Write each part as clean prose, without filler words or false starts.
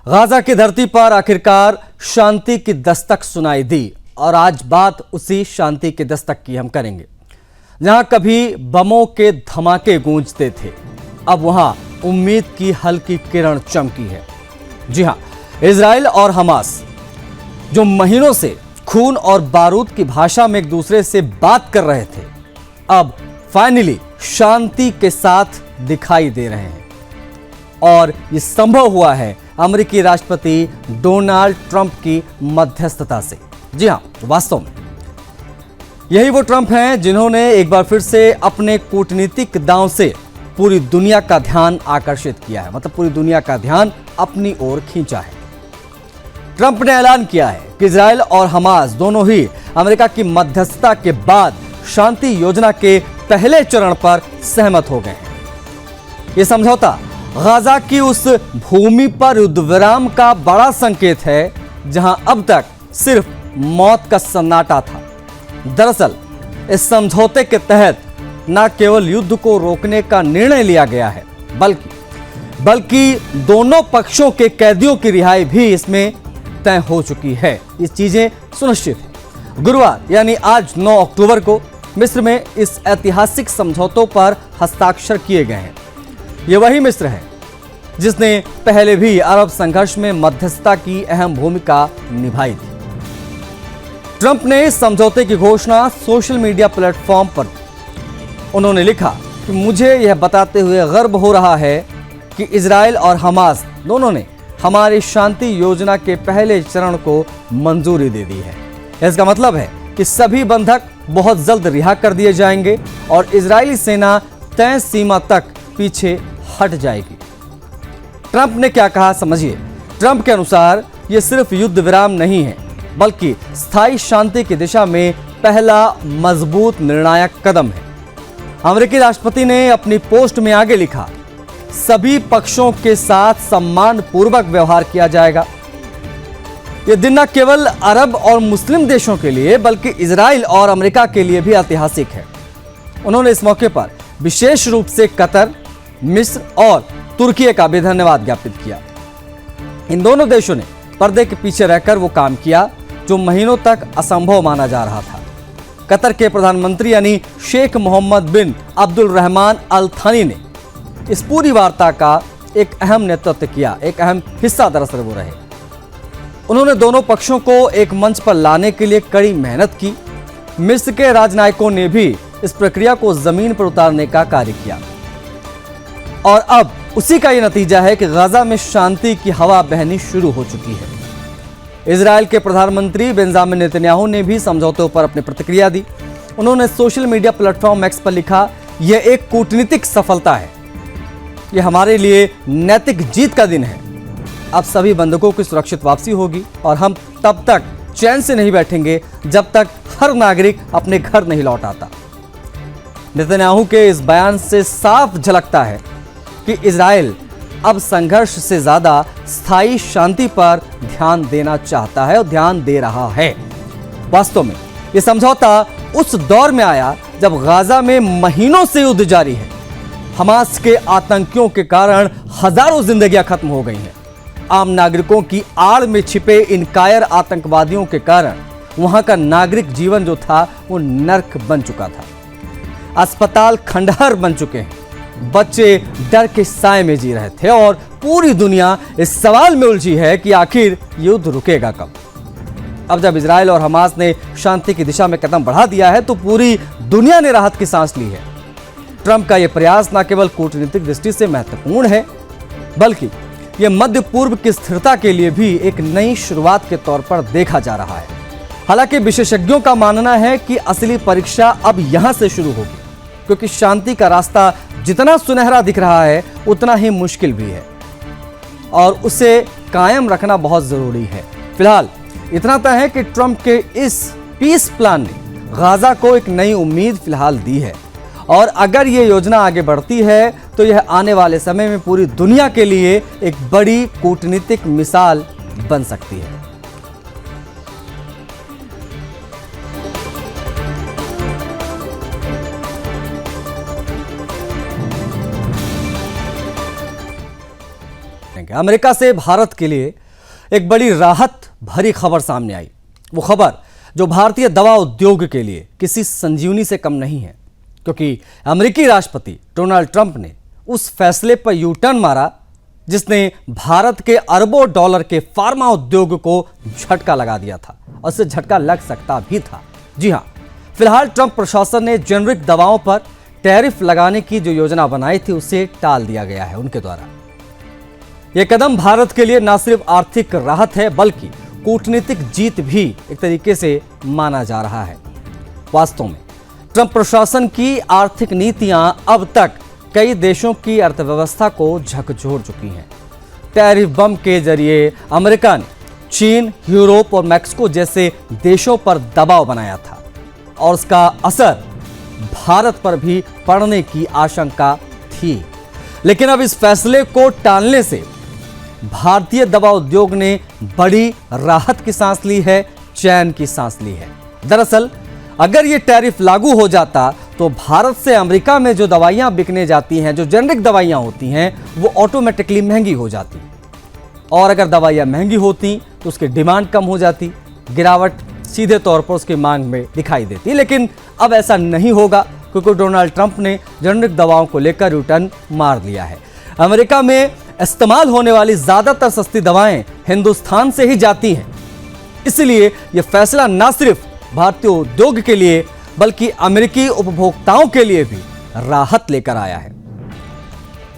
Gaza की धरती पर आखिरकार शांति की दस्तक सुनाई दी और आज बात उसी शांति की दस्तक की हम करेंगे। जहां कभी बमों के धमाके गूंजते थे, अब वहां उम्मीद की हल्की किरण चमकी है। जी हां, इजराइल और हमास जो महीनों से खून और बारूद की भाषा में एक दूसरे से बात कर रहे थे, अब फाइनली शांति के साथ दिखाई दे रहे हैं। और यह संभव हुआ है अमेरिकी राष्ट्रपति डोनाल्ड ट्रंप की मध्यस्थता से। जी हां, वास्तव में यही वो ट्रंप हैं जिन्होंने एक बार फिर से अपने कूटनीतिक दांव से पूरी दुनिया का ध्यान आकर्षित किया है, मतलब पूरी दुनिया का ध्यान अपनी ओर खींचा है। ट्रंप ने ऐलान किया है कि इजराइल और हमास दोनों ही अमेरिका की मध्यस्थता के बाद शांति योजना के पहले चरण पर सहमत हो गए हैं। यह समझौता गाजा की उस भूमि पर युद्धविराम का बड़ा संकेत है जहां अब तक सिर्फ मौत का सन्नाटा था। दरअसल इस समझौते के तहत न केवल युद्ध को रोकने का निर्णय लिया गया है, बल्कि दोनों पक्षों के कैदियों की रिहाई भी इसमें तय हो चुकी है। ये चीजें सुनिश्चित है। गुरुवार यानी आज 9 अक्टूबर को मिस्र में इस ऐतिहासिक समझौतों पर हस्ताक्षर किए गए हैं। ये वही मिस्र है जिसने पहले भी अरब संघर्ष में मध्यस्थता की अहम भूमिका निभाई थी। ट्रंप ने इस समझौते की घोषणा सोशल मीडिया प्लेटफॉर्म पर उन्होंने लिखा कि मुझे यह बताते हुए गर्व हो रहा है कि इजराइल और हमास दोनों ने हमारी शांति योजना के पहले चरण को मंजूरी दे दी है। इसका मतलब है कि सभी बंधक बहुत जल्द रिहा कर दिए जाएंगे और इजरायली सेना तय सीमा तक पीछे हट जाएगी। ट्रंप ने क्या कहा, समझिए। ट्रंप के अनुसार यह सिर्फ युद्ध विराम नहीं है, बल्कि स्थायी शांति की दिशा में पहला मजबूत निर्णायक कदम है। अमेरिकी राष्ट्रपति ने अपनी पोस्ट में आगे लिखा, सभी पक्षों के साथ सम्मानपूर्वक व्यवहार किया जाएगा। यह दिन न केवल अरब और मुस्लिम देशों के लिए बल्कि इजराइल और अमेरिका के लिए भी ऐतिहासिक है। उन्होंने इस मौके पर विशेष रूप से कतर, मिस्र और तुर्की का भी धन्यवाद ज्ञापित किया। इन दोनों देशों ने पर्दे के पीछे रहकर वो काम किया जो महीनों तक असंभव माना जा रहा था। कतर के प्रधानमंत्री यानी शेख मोहम्मद बिन अब्दुल रहमान अल थानी ने इस पूरी वार्ता का एक अहम नेतृत्व किया, एक अहम हिस्सा दरअसल वो रहे। उन्होंने दोनों पक्षों को एक मंच पर लाने के लिए कड़ी मेहनत की। मिस्र के राजनयिकों ने भी इस प्रक्रिया को जमीन पर उतारने का कार्य किया और अब उसी का यह नतीजा है कि गाजा में शांति की हवा बहनी शुरू हो चुकी है। इजराइल के प्रधानमंत्री बेंजामिन नेतन्याहू ने भी समझौतों पर अपनी प्रतिक्रिया दी। उन्होंने सोशल मीडिया प्लेटफॉर्म एक्स पर लिखा, यह एक कूटनीतिक सफलता है, यह हमारे लिए नैतिक जीत का दिन है। अब सभी बंधकों की सुरक्षित वापसी होगी और हम तब तक चैन से नहीं बैठेंगे जब तक हर नागरिक अपने घर नहीं लौट आता। नेतन्याहू के इस बयान से साफ झलकता है कि इजराइल अब संघर्ष से ज्यादा स्थायी शांति पर ध्यान देना चाहता है और ध्यान दे रहा है। वास्तव में यह समझौता उस दौर में आया जब गाजा में महीनों से युद्ध जारी है। हमास के आतंकियों के कारण हजारों जिंदगियां खत्म हो गई हैं। आम नागरिकों की आड़ में छिपे इन कायर आतंकवादियों के कारण वहां का नागरिक जीवन जो था वो नर्क बन चुका था। अस्पताल खंडहर बन चुके हैं। बच्चे डर के साए में जी रहे थे और पूरी दुनिया इस सवाल में उलझी है कि आखिर युद्ध रुकेगा कब। अब जब इजराइल और हमास ने शांति की दिशा में कदम बढ़ा दिया है तो पूरी दुनिया ने राहत की सांस ली है। ट्रंप का यह प्रयास न केवल कूटनीतिक दृष्टि से महत्वपूर्ण है, बल्कि यह मध्य पूर्व की स्थिरता के लिए भी एक नई शुरुआत के तौर पर देखा जा रहा है। हालांकि विशेषज्ञों का मानना है कि असली परीक्षा अब यहां से शुरू होगी, क्योंकि शांति का रास्ता जितना सुनहरा दिख रहा है उतना ही मुश्किल भी है और उसे कायम रखना बहुत जरूरी है। फिलहाल इतना तय है कि ट्रंप के इस पीस प्लान ने गाजा को एक नई उम्मीद फिलहाल दी है और अगर ये योजना आगे बढ़ती है तो यह आने वाले समय में पूरी दुनिया के लिए एक बड़ी कूटनीतिक मिसाल बन सकती है। अमेरिका से भारत के लिए एक बड़ी राहत भरी खबर सामने आई। वो खबर जो भारतीय दवा उद्योग के लिए किसी संजीवनी से कम नहीं है, क्योंकि अमेरिकी राष्ट्रपति डोनाल्ड ट्रंप ने उस फैसले पर यू टर्न मारा जिसने भारत के अरबों डॉलर के फार्मा उद्योग को झटका लगा दिया था, और इससे झटका लग सकता भी था। जी हां, फिलहाल ट्रंप प्रशासन ने जेनरिक दवाओं पर टैरिफ लगाने की जो योजना बनाई थी उसे टाल दिया गया है उनके द्वारा। यह कदम भारत के लिए न सिर्फ आर्थिक राहत है बल्कि कूटनीतिक जीत भी एक तरीके से माना जा रहा है। वास्तव में ट्रंप प्रशासन की आर्थिक नीतियां अब तक कई देशों की अर्थव्यवस्था को झकझोर चुकी हैं। टैरिफ बम के जरिए अमेरिका ने चीन, यूरोप और मैक्सिको जैसे देशों पर दबाव बनाया था और उसका असर भारत पर भी पड़ने की आशंका थी। लेकिन अब इस फैसले को टालने से भारतीय दवा उद्योग ने बड़ी राहत की सांस ली है, चैन की सांस ली है। दरअसल अगर ये टैरिफ लागू हो जाता तो भारत से अमेरिका में जो दवाइयां बिकने जाती हैं, जो जेनरिक दवाइयां होती हैं, वो ऑटोमेटिकली महंगी हो जाती। और अगर दवाइयां महंगी होती तो उसकी डिमांड कम हो जाती, गिरावट सीधे तौर पर उसकी मांग में दिखाई देती। लेकिन अब ऐसा नहीं होगा, क्योंकि डोनाल्ड ट्रंप ने जेनरिक दवाओं को लेकर यू टर्न मार लिया है। अमेरिका में इस्तेमाल होने वाली ज्यादातर सस्ती दवाएं हिंदुस्तान से ही जाती हैं। इसलिए यह फैसला न सिर्फ भारतीय उद्योग के लिए बल्कि अमेरिकी उपभोक्ताओं के लिए भी राहत लेकर आया है।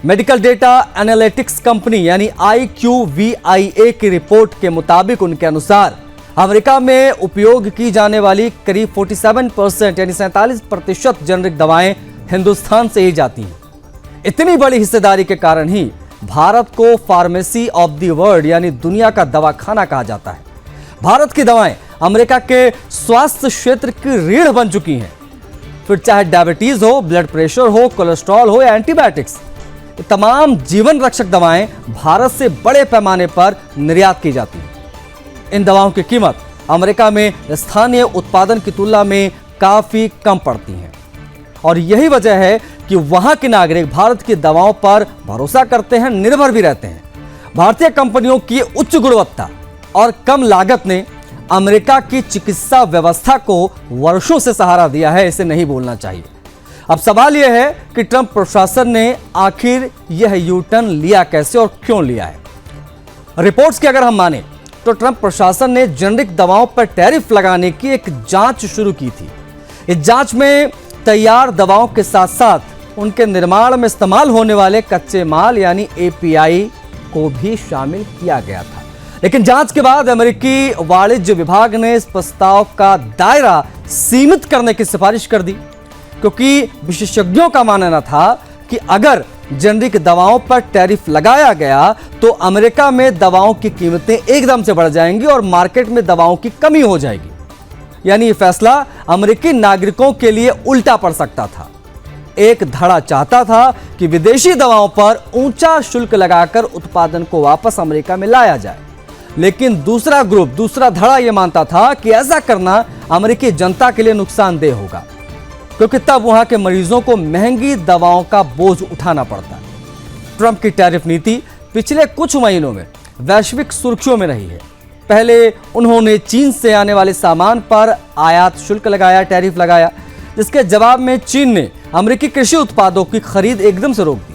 मेडिकल डेटा एनालिटिक्स कंपनी यानी IQVIA की रिपोर्ट के मुताबिक उनके अनुसार अमेरिका में उपयोग की जाने वाली करीब 47% यानी 47% जेनरिक दवाएं हिंदुस्तान से ही जाती हैं। इतनी बड़ी हिस्सेदारी के कारण ही भारत को फार्मेसी ऑफ द वर्ल्ड यानी दुनिया का दवाखाना कहा जाता है। भारत की दवाएं अमेरिका के स्वास्थ्य क्षेत्र की रीढ़ बन चुकी हैं। फिर चाहे डायबिटीज हो, ब्लड प्रेशर हो, कोलेस्ट्रॉल हो या एंटीबायोटिक्स, तमाम जीवन रक्षक दवाएं भारत से बड़े पैमाने पर निर्यात की जाती हैं। इन दवाओं की कीमत अमेरिका में स्थानीय उत्पादन की तुलना में काफी कम पड़ती है, और यही वजह है कि वहां के नागरिक भारत की दवाओं पर भरोसा करते हैं, निर्भर भी रहते हैं। भारतीय कंपनियों की उच्च गुणवत्ता और कम लागत ने अमेरिका की चिकित्सा व्यवस्था को वर्षों से सहारा दिया है, इसे नहीं बोलना चाहिए। अब सवाल यह है कि ट्रंप प्रशासन ने आखिर यह यू टर्न लिया कैसे और क्यों लिया है। रिपोर्ट्स की अगर हम माने तो ट्रंप प्रशासन ने जेनरिक दवाओं पर टैरिफ लगाने की एक जांच शुरू की थी। इस जांच में तैयार दवाओं के साथ साथ उनके निर्माण में इस्तेमाल होने वाले कच्चे माल यानी API को भी शामिल किया गया था। लेकिन जांच के बाद अमेरिकी वाणिज्य विभाग ने इस प्रस्ताव का दायरा सीमित करने की सिफारिश कर दी, क्योंकि विशेषज्ञों का मानना था कि अगर जेनरिक दवाओं पर टैरिफ लगाया गया तो अमेरिका में दवाओं की कीमतें एकदम से बढ़ जाएंगी और मार्केट में दवाओं की कमी हो जाएगी। यानी यह फैसला अमेरिकी नागरिकों के लिए उल्टा पड़ सकता था। एक धड़ा चाहता था कि विदेशी दवाओं पर ऊंचा शुल्क लगाकर उत्पादन को वापस अमेरिका में लाया जाए, लेकिन दूसरा ग्रुप, दूसरा धड़ा यह मानता था कि ऐसा करना अमेरिकी जनता के लिए नुकसानदेह होगा, क्योंकि तब वहां के मरीजों को महंगी दवाओं का बोझ उठाना पड़ता। ट्रंप की टैरिफ नीति पिछले कुछ महीनों में वैश्विक सुर्खियों में रही है। पहले उन्होंने चीन से आने वाले सामान पर आयात शुल्क लगाया, टैरिफ लगाया, जिसके जवाब में चीन ने अमेरिकी कृषि उत्पादों की खरीद एकदम से रोक दी।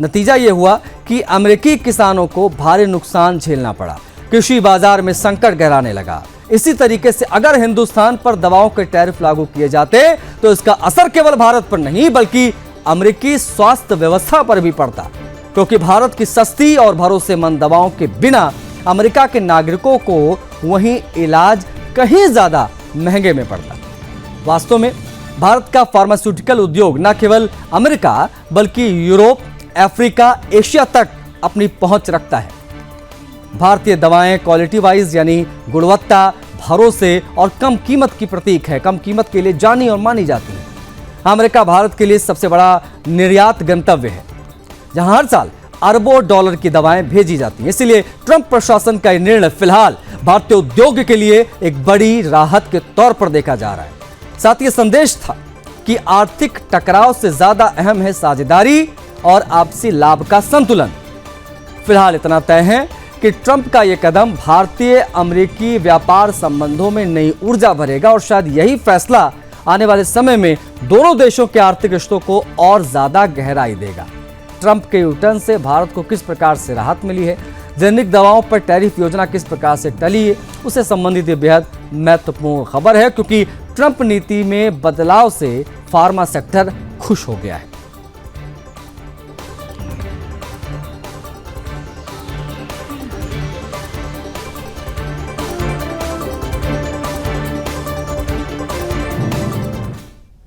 नतीजा यह हुआ कि अमेरिकी किसानों को भारी नुकसान झेलना पड़ा, कृषि बाजार में संकट गहराने लगा। इसी तरीके से अगर हिंदुस्तान पर दवाओं के टैरिफ लागू किए जाते तो इसका असर केवल भारत पर नहीं बल्कि अमेरिकी स्वास्थ्य व्यवस्था पर भी पड़ता, क्योंकि भारत की सस्ती और भरोसेमंद दवाओं के बिना अमेरिका के नागरिकों को वहीं इलाज कहीं ज्यादा महंगे में पड़ता। वास्तव में भारत का फार्मास्यूटिकल उद्योग न केवल अमेरिका बल्कि यूरोप, अफ्रीका, एशिया तक अपनी पहुंच रखता है। भारतीय दवाएं क्वालिटी वाइज यानी गुणवत्ता, भरोसे और कम कीमत की प्रतीक है। कम कीमत के लिए जानी और मानी जाती है। अमेरिका भारत के लिए सबसे बड़ा निर्यात गंतव्य है, जहां हर साल अरबों डॉलर की दवाएं भेजी जाती हैं। इसलिए ट्रंप प्रशासन का यह निर्णय फिलहाल भारतीय उद्योग के लिए एक बड़ी राहत के तौर पर देखा जा रहा है। साथ ही संदेश था कि आर्थिक टकराव से ज्यादा अहम है साझेदारी और आपसी लाभ का संतुलन। फिलहाल इतना तय है कि ट्रंप का यह कदम भारतीय अमेरिकी व्यापार संबंधों में नई ऊर्जा भरेगा और शायद यही फैसला आने वाले समय में दोनों देशों के आर्थिक रिश्तों को और ज्यादा गहराई देगा। ट्रंप के यूटर्न से भारत को किस प्रकार से राहत मिली है, जेनेरिक दवाओं पर टैरिफ योजना किस प्रकार से टली है, उससे संबंधित ये बेहद महत्वपूर्ण खबर है, क्योंकि ट्रंप नीति में बदलाव से फार्मा सेक्टर खुश हो गया है।